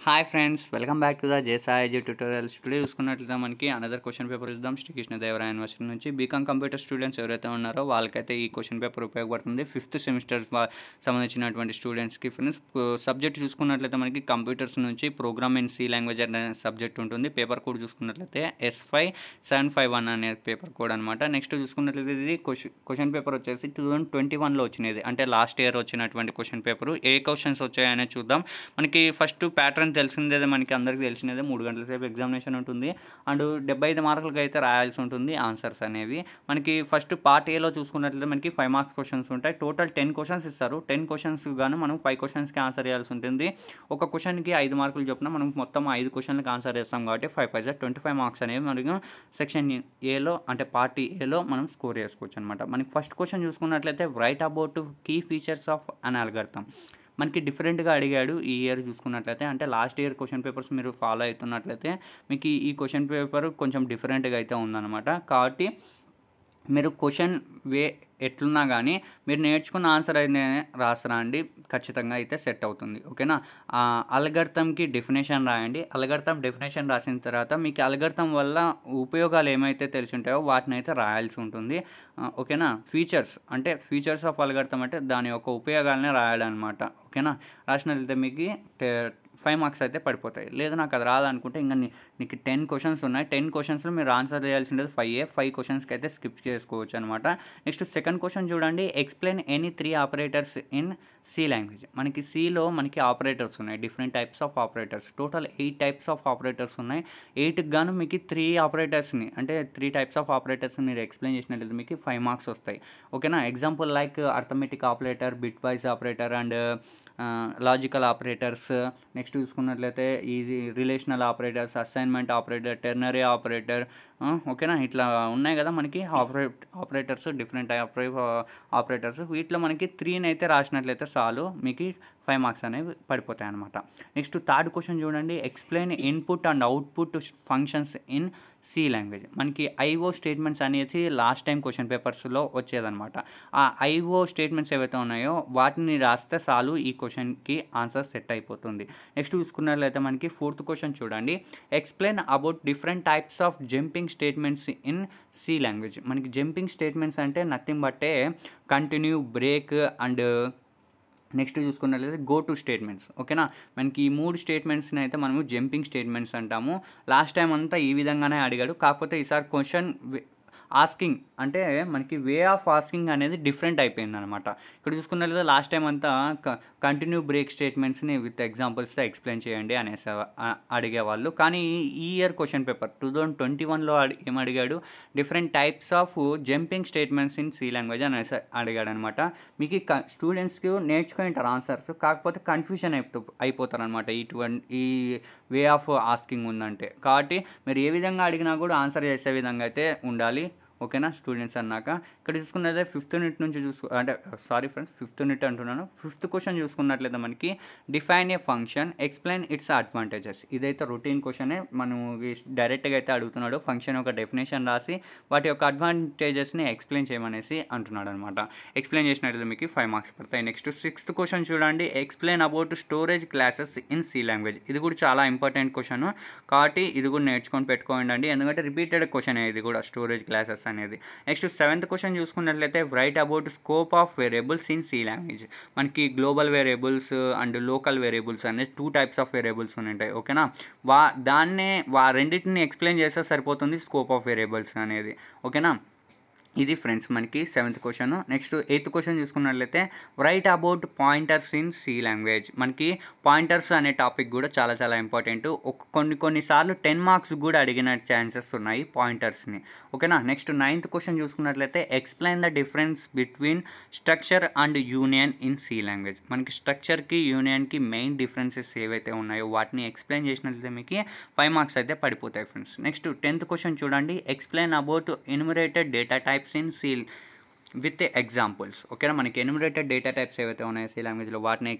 Hi friends, welcome back to the జేసాయిజీ tutorials. Today చూసుకున్నట్లయితే మనకి అనదర్ క్వశ్చన్ పేపర్ చూద్దాం. శ్రీకృష్ణదేవరాయ యూనివర్సిటీ నుంచి బీకామ్ కంప్యూటర్ స్టూడెంట్స్ ఎవరైతే ఉన్నారో వాళ్ళకైతే ఈ క్వశ్చన్ పేపర్ ఉపయోగపడుతుంది. ఫిఫ్త్ సెమిస్టర్ సంబంధించినటువంటి స్టూడెంట్స్కి. ఫ్రెండ్స్, సబ్జెక్ట్ చూసుకున్నట్లయితే మనకి కంప్యూటర్స్ నుంచి ప్రోగ్రామ్ ఇన్ సి లాంగ్వేజ్ అనే సబ్జెక్ట్ ఉంటుంది. పేపర్ కోడ్ చూసుకున్నట్లయితే S5751 అనే పేపర్ కోడ్ అనమాట. నెక్స్ట్ చూసుకున్నట్లయితే ఇది క్వశ్చన్ పేపర్ వచ్చేసి 2021లో వచ్చినది, అంటే లాస్ట్ ఇయర్ వచ్చినటువంటి క్వశ్చన్ పేపర్. ఏ క్వశ్చన్స్ వచ్చాయనే చూద్దాం. మనకి ఫస్ట్ ప్యాటర్న్ తెలిసిందే, మనకి అందరికీ తెలిసినదే. 3 గంటల సేపు ఎగ్జామినేషన్ ఉంటుంది అండ్ 75 మార్కులకి అయితే రాయాల్సి ఉంటుంది ఆన్సర్స్ అనేవి. మనకి ఫస్ట్ పార్ట్ ఏలో చూసుకున్నట్లయితే మనకి 5 మార్క్స్ క్వశ్చన్స్ ఉంటాయి. టోటల్ 10 క్వశ్చన్స్ ఇస్తారు. 10 క్వశ్చన్స్ గాను మనం 5 క్వశ్చన్స్కి ఆన్సర్ చేయాల్సి ఉంటుంది. ఒక క్వశ్చన్కి 5 మార్కులు చొప్పున మనం మొత్తం 5 క్వశ్చన్లకి ఆన్సర్ చేస్తాం కాబట్టి 5 5 25 మార్క్స్ అనేవి మనకి సెక్షన్ ఏలో, అంటే పార్ట్ ఏలో మనం స్కోర్ చేసుకోవచ్చు అనమాట. మనకి ఫస్ట్ క్వశ్చన్ చూసుకున్నట్లయితే right about key features of an algorithm. మనకి డిఫరెంట్గా అడిగాడు ఈ ఇయర్ చూసుకున్నట్లయితే. అంటే లాస్ట్ ఇయర్ క్వశ్చన్ పేపర్స్ మీరు ఫాలో అవుతున్నట్లయితే మీకు ఈ క్వశ్చన్ పేపర్ కొంచెం డిఫరెంట్గా అయితే ఉందన్నమాట. కాబట్టి మీరు క్వశ్చన్ ఎట్లున్నా కానీ మీరు నేర్చుకున్న ఆన్సర్ అయితే రాసరా అండి, ఖచ్చితంగా అయితే సెట్ అవుతుంది. ఓకేనా. అల్గారిథంకి డెఫినేషన్ రాయండి. అల్గారిథం డెఫినేషన్ రాసిన తర్వాత మీకు అల్గారిథం వల్ల ఉపయోగాలు ఏమైతే తెలిసి ఉంటాయో వాటిని అయితే రాయాల్సి ఉంటుంది. ఓకేనా. ఫీచర్స్ ఆఫ్ అల్గారిథం అంటే దాని యొక్క ఉపయోగాలనే రాయాలన్నమాట. ఓకేనా. రాసినట్లయితే మీకు 5 మార్క్స్ అయితే పడిపోతాయి. లేదు నాకు అది రాదనుకుంటే ఇంకా నీకు 10 క్వశ్చన్స్ ఉన్నాయి. 10 క్వశ్చన్స్లో మీరు ఆన్సర్ చేయాల్సి ఉండేది 5 క్వశ్చన్స్కి అయితే స్కిప్ చేసుకోవచ్చు అనమాట. నెక్స్ట్ సెకండ్ క్వశ్చన్ చూడండి. Explain any 3 operators in C language. మనకి సిలో మనకి ఆపరేటర్స్ ఉన్నాయి, different types of operators. Total 8 types of operators ఉన్నాయి. 8కి గాను మీకు 3 ఆపరేటర్స్ని, అంటే 3 టైప్స్ ఆఫ్ ఆపరేటర్స్ని మీరు ఎక్స్ప్లెయిన్ చేసినట్లయితే మీకు 5 మార్క్స్ వస్తాయి. ఓకేనా. Example like arithmetic operator, bit wise operator and logical operators. Next చూసుకున్నట్లయితే easy relational operators, assignment operator, ternary operator. ఓకేనా. ఇట్లా ఉన్నాయి కదా మనకి ఆపరేటర్స్, డిఫరెంట్ ఆపరేటర్స్. వీటిలో మనకి 3ని అయితే రాసినట్లయితే చాలు, మీకు 5 మార్క్స్ అనేవి పడిపోతాయి అనమాట. నెక్స్ట్ థర్డ్ క్వశ్చన్ చూడండి. Explain input and output functions in C language. మనకి ఐఓ స్టేట్మెంట్స్ అనేది లాస్ట్ టైం క్వశ్చన్ పేపర్స్లో వచ్చేదన్నమాట. ఆ ఐఓ స్టేట్మెంట్స్ ఏవైతే ఉన్నాయో వాటిని రాస్తే చాలు, ఈ క్వశ్చన్కి ఆన్సర్ సెట్ అయిపోతుంది. నెక్స్ట్ చూసుకున్నట్లయితే మనకి ఫోర్త్ క్వశ్చన్ చూడండి. Explain about different types of jumping statements in C language. మనకి జంపింగ్ స్టేట్మెంట్స్ అంటే నథింగ్ బట్టే కంటిన్యూ, బ్రేక్ అండ్ నెక్స్ట్ చూసుకున్నట్లయితే గో టు స్టేట్మెంట్స్. ఓకేనా. మనకి ఈ 3 స్టేట్మెంట్స్ని అయితే మనము జంపింగ్ స్టేట్మెంట్స్ అంటాము. లాస్ట్ టైం అంతా ఈ విధంగానే అడిగాడు, కాకపోతే ఈసారి క్వశ్చన్ ఆస్కింగ్ అంటే మనకి వే ఆఫ్ ఆస్కింగ్ అనేది డిఫరెంట్ అయిపోయింది అనమాట. ఇక్కడ చూసుకున్నట్లయితే లాస్ట్ టైం అంతా కంటిన్యూ బ్రేక్ స్టేట్మెంట్స్ని విత్ ఎగ్జాంపుల్స్తో ఎక్స్ప్లెయిన్ చేయండి అనేసి అడిగేవాళ్ళు. కానీ ఈ ఇయర్ క్వశ్చన్ పేపర్ 2021లో ఏం అడిగాడు, different types of jumping statements in C language అనేసి అడిగాడు అనమాట. మీకు స్టూడెంట్స్కి నేర్చుకుంటారు ఆన్సర్స్, కాకపోతే కన్ఫ్యూజన్ అయిపోతారు అనమాట ఈ వే ఆఫ్ ఆస్కింగ్ ఉందంటే. కాబట్టి మీరు ఏ విధంగా అడిగినా కూడా ఆన్సర్ చేసే విధంగా అయితే ఉండాలి. ఓకేనా స్టూడెంట్స్ అన్నాక. ఇక్కడ చూసుకున్నట్లయితే ఫిఫ్త్ యూనిట్ నుంచి ఫిఫ్త్ యూనిట్ అంటున్నాను. ఫిఫ్త్ క్వశ్చన్ చూసుకున్నట్లయితే మనకి define A function, explain it's advantages. ఇదైతే రొటీన్ క్వశ్చనే, మనం డైరెక్ట్గా అయితే అడుగుతున్నాడు. ఫంక్షన్ యొక్క డెఫినేషన్ రాసి వాటి యొక్క అడ్వాంటేజెస్ని ఎక్స్ప్లెయిన్ చేయమనేసి అంటున్నాడు అనమాట. ఎక్స్ప్లెయిన్ చేసినట్లయితే మీకు 5 మార్క్స్ పడతాయి. నెక్స్ట్ సిక్స్త్ క్వశ్చన్ చూడండి. Explain about storage classes in C language. ఇది కూడా చాలా ఇంపార్టెంట్ క్వశ్చన్, కాబట్టి ఇది కూడా నేర్చుకొని పెట్టుకోండి. ఎందుకంటే రిపీటెడ్ క్వశ్చన్ ఇది కూడా, స్టోరేజ్ క్లాసెస్ అనేది. నెక్స్ట్ సెవెంత్ క్వశ్చన్ చూసుకున్నట్లయితే right about scope of variables in C language. మనకి global variables and local variables అనేది 2 టైప్స్ ఆఫ్ వేరియబుల్స్ ఉంటాయి. ఓకేనా. రెండింటిని ఎక్స్ప్లెయిన్ చేస్తే సరిపోతుంది స్కోప్ ఆఫ్ వేరియబుల్స్ అనేది. ఓకేనా. ఇది ఫ్రెండ్స్ మనకి seventh question. Next eighth question చూసుకున్నట్లయితే right about pointers in C language. మనకి పాయింటర్స్ అనే టాపిక్ కూడా చాలా చాలా ఇంపార్టెంట్. కొన్నిసార్లు 10 మార్క్స్ కూడా అడిగిన ఛాన్సెస్ ఉన్నాయి పాయింటర్స్ని. ఓకేనా. నెక్స్ట్ నైన్త్ క్వశ్చన్ చూసుకున్నట్లయితే explain the difference between structure and union in C language. మనకి స్ట్రక్చర్కి యూనియన్కి మెయిన్ డిఫరెన్సెస్ ఏవైతే ఉన్నాయో వాటిని ఎక్స్ప్లెయిన్ చేసినట్లయితే మీకు 5 మార్క్స్ అయితే పడిపోతాయి ఫ్రెండ్స్. నెక్స్ట్ 10th క్వశ్చన్ చూడండి. Explain about enumerated data types in C with examples. ఓకేనా. మనకి ఎన్యుమరేటెడ్ డేటా టైప్స్ ఏవైతే ఉన్నాయో సి లాంగ్వేజ్లో వాటిని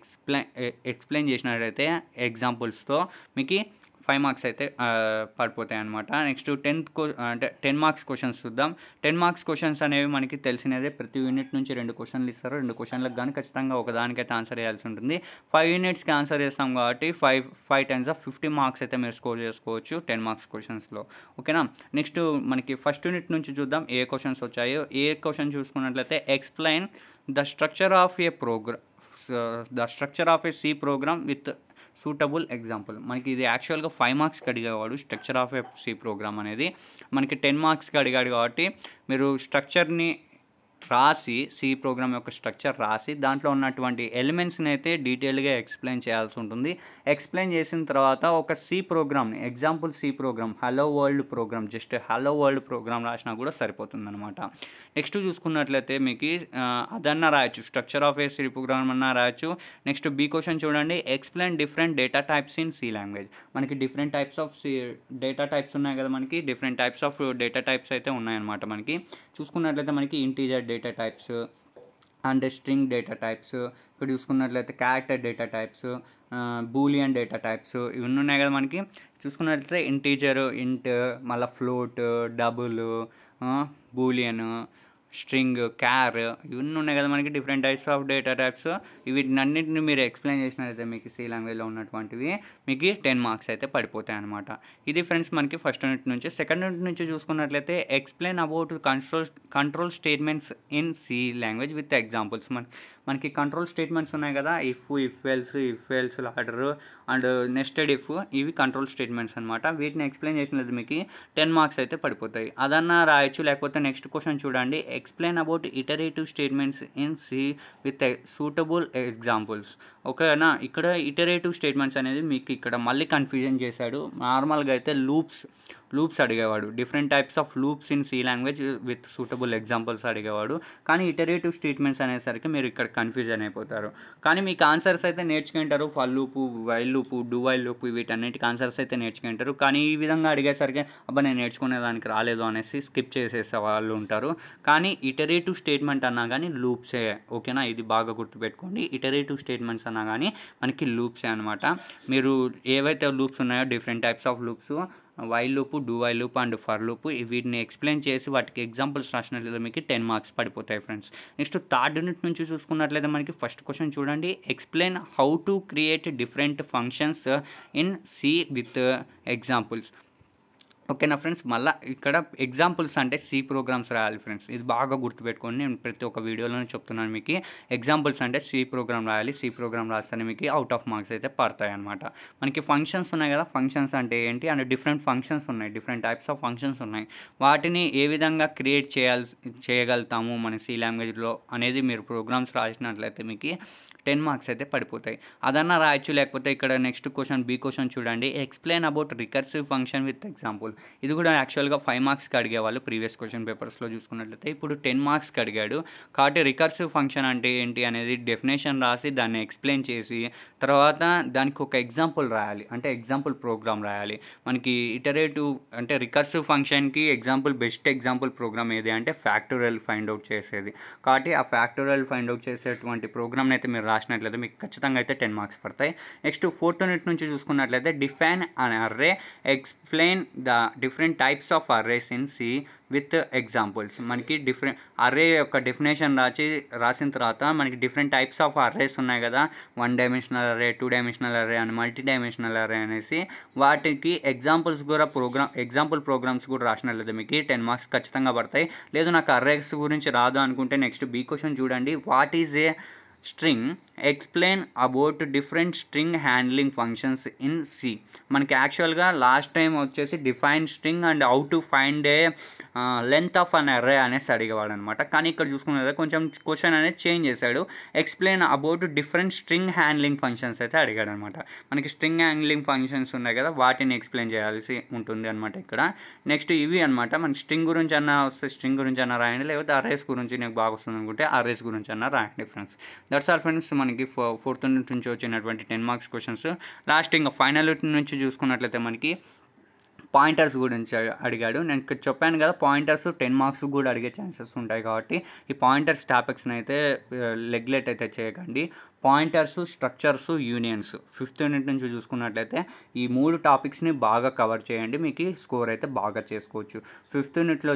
ఎక్స్ప్లెయిన్ చేసినట్లయితే ఎగ్జాంపుల్స్తో మీకు 5 మార్క్స్ అయితే పడిపోతాయి అనమాట. నెక్స్ట్ అంటే 10 మార్క్స్ క్వశ్చన్స్ చూద్దాం. 10 మార్క్స్ క్వశ్చన్స్ అనేవి మనకి తెలిసినదే. ప్రతి యూనిట్ నుంచి 2 క్వశ్చన్లు ఇస్తారు. 2 క్వశ్చన్లకు కానీ ఖచ్చితంగా ఒకదానికైతే ఆన్సర్ చేయాల్సి ఉంటుంది. 5 యూనిట్స్కి ఆన్సర్ చేస్తాం కాబట్టి 5 టైమ్స్ 50 మార్క్స్ అయితే మీరు స్కోర్ చేసుకోవచ్చు 10 మార్క్స్ క్వశ్చన్స్లో. ఓకేనా. నెక్స్ట్ మనకి ఫస్ట్ యూనిట్ నుంచి చూద్దాం ఏ క్వశ్చన్స్ వచ్చాయో. ఏ క్వశ్చన్ చూసుకున్నట్లయితే explain the structure of a C program with suitable example. మనకి ఇది యాక్చువల్గా 5 మార్క్స్కి అడిగేవాడు structure of a C program అనేది. మనకి 10 మార్క్స్కి అడిగాడు కాబట్టి మీరు స్ట్రక్చర్ని రాసి, సి ప్రోగ్రామ్ యొక్క స్ట్రక్చర్ రాసి దాంట్లో ఉన్నటువంటి ఎలిమెంట్స్ని అయితే డీటెయిల్గా ఎక్స్ప్లెయిన్ చేయాల్సి ఉంటుంది. ఎక్స్ప్లెయిన్ చేసిన తర్వాత ఒక సి ప్రోగ్రామ్ని, example C program, hello world program, just hello world program రాసినా కూడా సరిపోతుంది అనమాట. నెక్స్ట్ చూసుకున్నట్లయితే మీకు అదన్నా రాయొచ్చు, structure of a C program అన్నా రాయొచ్చు. నెక్స్ట్ బి క్వశ్చన్ చూడండి, explain different data types in C language. మనకి different types of data types ఉన్నాయి కదా, మనకి different types of data types అయితే ఉన్నాయన్నమాట. మనకి చూసుకున్నట్లయితే మనకి integer data types and string data types, ఇక్కడ చూసుకున్నట్లయితే character data types, boolean data types ఇవన్నీ ఉన్నాయి కదా మనకి. చూసుకున్నట్లయితే ఇంటీజర్, ఇంట్, మళ్ళీ float, double, boolean, string, char ఇవన్నీ ఉన్నాయి కదా మనకి different types of data types. వీటినన్నింటిని మీరు ఎక్స్ప్లెయిన్ చేసినట్లయితే మీకు సి లాంగ్వేజ్లో ఉన్నటువంటివి మీకు 10 మార్క్స్ అయితే పడిపోతాయి అనమాట. ఇది ఫ్రెండ్స్ మనకి ఫస్ట్ యూనిట్ నుంచి. సెకండ్ యూనిట్ నుంచి చూసుకున్నట్లయితే explain about control statements in C language with examples. మనకి కంట్రోల్ స్టేట్మెంట్స్ ఉన్నాయి కదా, if else order and nested if, ఇవి కంట్రోల్ స్టేట్మెంట్స్ అనమాట. వీటిని ఎక్స్ప్లెయిన్ చేసినది మీకు 10 మార్క్స్ అయితే పడిపోతాయి. అదన్నా రాయొచ్చు. లేకపోతే నెక్స్ట్ క్వశ్చన్ చూడండి, explain about iterative statements in C with suitable examples. ఓకేనా. ఇక్కడ ఇటరేటివ్ స్టేట్మెంట్స్ అనేది మీకు ఇక్కడ మళ్ళీ కన్ఫ్యూజన్ చేశాడు. నార్మల్గా అయితే లూప్స్ అడిగేవాడు, different types of loops in C language with suitable examples అడిగేవాడు. కానీ ఇటరేటివ్ స్టేట్మెంట్స్ అనేసరికి మీరు ఇక్కడ కన్ఫ్యూజన్ అయిపోతారు. కానీ మీకు ఆన్సర్స్ అయితే నేర్చుకుంటారు. For loop, while loop, do while loop, వీటన్నిటికి ఆన్సర్స్ అయితే నేర్చుకుంటారు. కానీ ఈ విధంగా అడిగేసరికి అబ్బా నేను నేర్చుకునే దానికి రాలేదు అనేసి స్కిప్ చేసేసే వాళ్ళు ఉంటారు. కానీ ఇటరేటివ్ స్టేట్మెంట్ అన్నా కానీ లూప్సే. ఓకేనా. ఇది బాగా గుర్తుపెట్టుకోండి. ఇటరేటివ్ స్టేట్మెంట్స్ అన్నా కానీ మనకి లూప్సే అనమాట. మీరు ఏవైతే లూప్స్ ఉన్నాయో different types of loops, while loop, do while loop and for loop, వీటిని ఎక్స్ప్లెయిన్ చేసి వాటికి ఎగ్జాంపుల్స్ రాసినట్లయితే మీకు 10 మార్క్స్ పడిపోతాయి ఫ్రెండ్స్. నెక్స్ట్ థర్డ్ యూనిట్ నుంచి చూసుకున్నట్లయితే మనకి ఫస్ట్ క్వశ్చన్ చూడండి, explain how to create different functions in C with examples. ఓకేనా ఫ్రెండ్స్. మళ్ళీ ఇక్కడ ఎగ్జాంపుల్స్ అంటే సి ప్రోగ్రామ్స్ రాయాలి ఫ్రెండ్స్. ఇది బాగా గుర్తుపెట్టుకోండి. నేను ప్రతి ఒక్క వీడియోలోనే చెప్తున్నాను మీకు. ఎగ్జాంపుల్స్ అంటే సి ప్రోగ్రామ్ రాయాలి. సి ప్రోగ్రామ్ రాస్తేనే మీకు అవుట్ ఆఫ్ మార్క్స్ అయితే పడతాయి అనమాట. మనకి ఫంక్షన్స్ ఉన్నాయి కదా, ఫంక్షన్స్ అంటే ఏంటి అండ్ డిఫరెంట్ ఫంక్షన్స్ ఉన్నాయి, డిఫరెంట్ టైప్స్ ఆఫ్ ఫంక్షన్స్ ఉన్నాయి. వాటిని ఏ విధంగా క్రియేట్ చేయగలుగుతాము మన సి లాంగ్వేజ్లో అనేది మీరు ప్రోగ్రామ్స్ రాసినట్లయితే మీకు 10 మార్క్స్ అయితే పడిపోతాయి. అదన్నా రాయొచ్చు. లేకపోతే ఇక్కడ నెక్స్ట్ క్వశ్చన్ బి క్వశ్చన్ చూడండి, explain about recursive function with example. ఇది కూడా యాక్చువల్గా 5 మార్క్స్కి అడిగేవాళ్ళు ప్రీవియస్ క్వశ్చన్ పేపర్స్లో చూసుకున్నట్లయితే. ఇప్పుడు 10 మార్క్స్కి అడిగాడు కాబట్టి రికర్సివ్ ఫంక్షన్ అంటే ఏంటి అనేది డెఫినేషన్ రాసి దాన్ని ఎక్స్ప్లెయిన్ చేసి తర్వాత దానికి ఒక ఎగ్జాంపుల్ రాయాలి, అంటే ఎగ్జాంపుల్ ప్రోగ్రామ్ రాయాలి. మనకి ఇటరేటివ్ అంటే రికర్సివ్ ఫంక్షన్కి బెస్ట్ ఎగ్జాంపుల్ ప్రోగ్రామ్ ఏది అంటే ఫ్యాక్టోరియల్ ఫైండ్ అవుట్ చేసేది. కాబట్టి ఆ ఫ్యాక్టోరియల్ ఫైండ్ అవుట్ చేసేటువంటి ప్రోగ్రామ్ని అయితే మీరు రాసినట్లయితే మీకు ఖచ్చితంగా అయితే 10 మార్క్స్ పడతాయి. నెక్స్ట్ ఫోర్త్ యూనిట్ నుంచి చూసుకున్నట్లయితే define an array, explain the different types of arrays in C with examples. మనకి డిఫరెంట్ అర్రే యొక్క డెఫినేషన్ రాసిన తర్వాత మనకి డిఫరెంట్ టైప్స్ ఆఫ్ అర్రేస్ ఉన్నాయి కదా, 1 dimensional array, 2 dimensional array and multi dimensional array అనేసి వాటికి ఎగ్జాంపుల్స్ కూడా ఎగ్జాంపుల్ ప్రోగ్రామ్స్ కూడా రాసినట్లయితే మీకు 10 మార్క్స్ ఖచ్చితంగా పడతాయి. లేదు నాకు అర్రేస్ గురించి రాదు అనుకుంటే నెక్స్ట్ బి క్వశ్చన్ చూడండి, what is a string, explain about different string handling functions in C. మనకి యాక్చువల్గా లాస్ట్ టైం వచ్చేసి define string and how to find a length of an array అనేసి అడిగేవాడు అనమాట. కానీ ఇక్కడ చూసుకున్నది కొంచెం క్వశ్చన్ అనేది చేంజ్ చేశాడు. Explain about different string handling functions అయితే అడిగాడు అనమాట. మనకి స్ట్రింగ్ హ్యాండ్లింగ్ ఫంక్షన్స్ ఉన్నాయి కదా, వాటిని ఎక్స్ప్లెయిన్ చేయాల్సి ఉంటుంది అనమాట ఇక్కడ. నెక్స్ట్ ఇవి అనమాట. మనకి స్ట్రింగ్ గురించి అన్న వస్తే స్ట్రింగ్ గురించి అన్న రాయండి, లేకపోతే అర్రేస్ గురించి నాకు బాగా వస్తుంది అనుకుంటే అర్రేస్ గురించి అన్న రాయండి ఫ్రెండ్స్. That's all friends. మనకి ఫోర్త్ యూనిట్ నుంచి వచ్చినటువంటి 10 మార్క్స్ క్వశ్చన్స్. లాస్ట్ ఇంకా ఫైనల్ యూనిట్ నుంచి చూసుకున్నట్లయితే మనకి పాయింటర్స్ గురించి అడిగాడు. నేను చెప్పాను కదా, పాయింటర్స్ 10 మార్క్స్ కూడా అడిగే ఛాన్సెస్ ఉంటాయి కాబట్టి ఈ పాయింటర్స్ టాపిక్స్ని అయితే నెగ్లెక్ట్ అయితే చేయకండి. Pointers, structures, unions. Fifth unit నుంచి చూసుకున్నట్లయితే ఈ 3 టాపిక్స్ని బాగా కవర్ చేయండి, మీకు స్కోర్ అయితే బాగా చేసుకోవచ్చు. ఫిఫ్త్ యూనిట్లో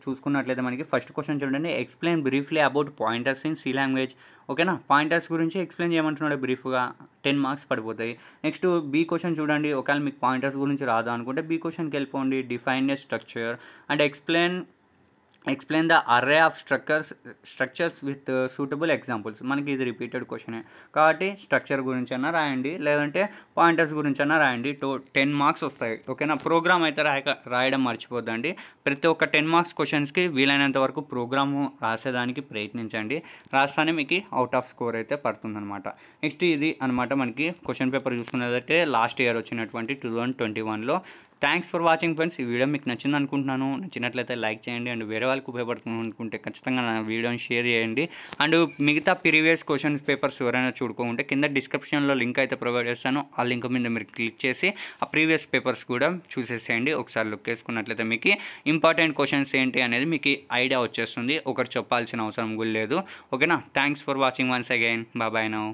చూసుకున్నట్లయితే మనకి ఫస్ట్ క్వశ్చన్ చూడండి, explain briefly about pointers in C language. ఓకేనా, పాయింటర్స్ గురించి ఎక్స్ప్లెయిన్ చేయమంటున్నాడు బ్రీఫ్గా, 10 మార్క్స్ పడిపోతాయి. నెక్స్ట్ బి క్వశ్చన్ చూడండి, ఒకవేళ మీకు పాయింటర్స్ గురించి రాదు అనుకుంటే బి క్వశ్చన్కి వెళ్ళిపోండి. Define A structure and explain the array of structures with suitable examples. మనకి ఇది రిపీటెడ్ క్వశ్చనే కాబట్టి స్ట్రక్చర్ గురించి అన్నా రాయండి, లేదంటే పాయింటర్స్ గురించి అన్నా రాయండి. 10 మార్క్స్ వస్తాయి. ఓకేనా, ప్రోగ్రామ్ అయితే రాయడం మర్చిపోద్దండి. ప్రతి ఒక్క 10 మార్క్స్ క్వశ్చన్స్కి వీలైనంత వరకు ప్రోగ్రాము రాసేదానికి ప్రయత్నించండి. రాస్తానే మీకు అవుట్ ఆఫ్ స్కోర్ అయితే పడుతుందన్నమాట. నెక్స్ట్ ఇది అనమాట మనకి క్వశ్చన్ పేపర్ చూసుకున్నదైతే లాస్ట్ ఇయర్ వచ్చినటువంటి 2021లో. Thanks for watching friends. ఈ వీడియో మీకు నచ్చింది అనుకుంటున్నాను. నచ్చినట్లయితే లైక్ చేయండి అండ్ వేరే వాళ్ళకి ఉపయోగపడుతుంది అనుకుంటే ఖచ్చితంగా నా వీడియోని షేర్ చేయండి. అండ్ మిగతా ప్రీవియస్ క్వశ్చన్స్ పేపర్స్ ఎవరైనా చూడుకుంటే కింద డిస్క్రిప్షన్లో లింక్ అయితే ప్రొవైడ్ చేస్తాను. ఆ లింక్ మీద మీరు క్లిక్ చేసి ఆ ప్రీవియస్ పేపర్స్ కూడా చూసేసేయండి. ఒకసారి లుక్ వేసుకున్నట్లయితే మీకు ఇంపార్టెంట్ క్వశ్చన్స్ ఏంటి అనేది మీకు ఐడియా వచ్చేస్తుంది. ఒకటి చెప్పాల్సిన అవసరం కూడా లేదు. ఓకేనా, thanks for watching once again. Bye now.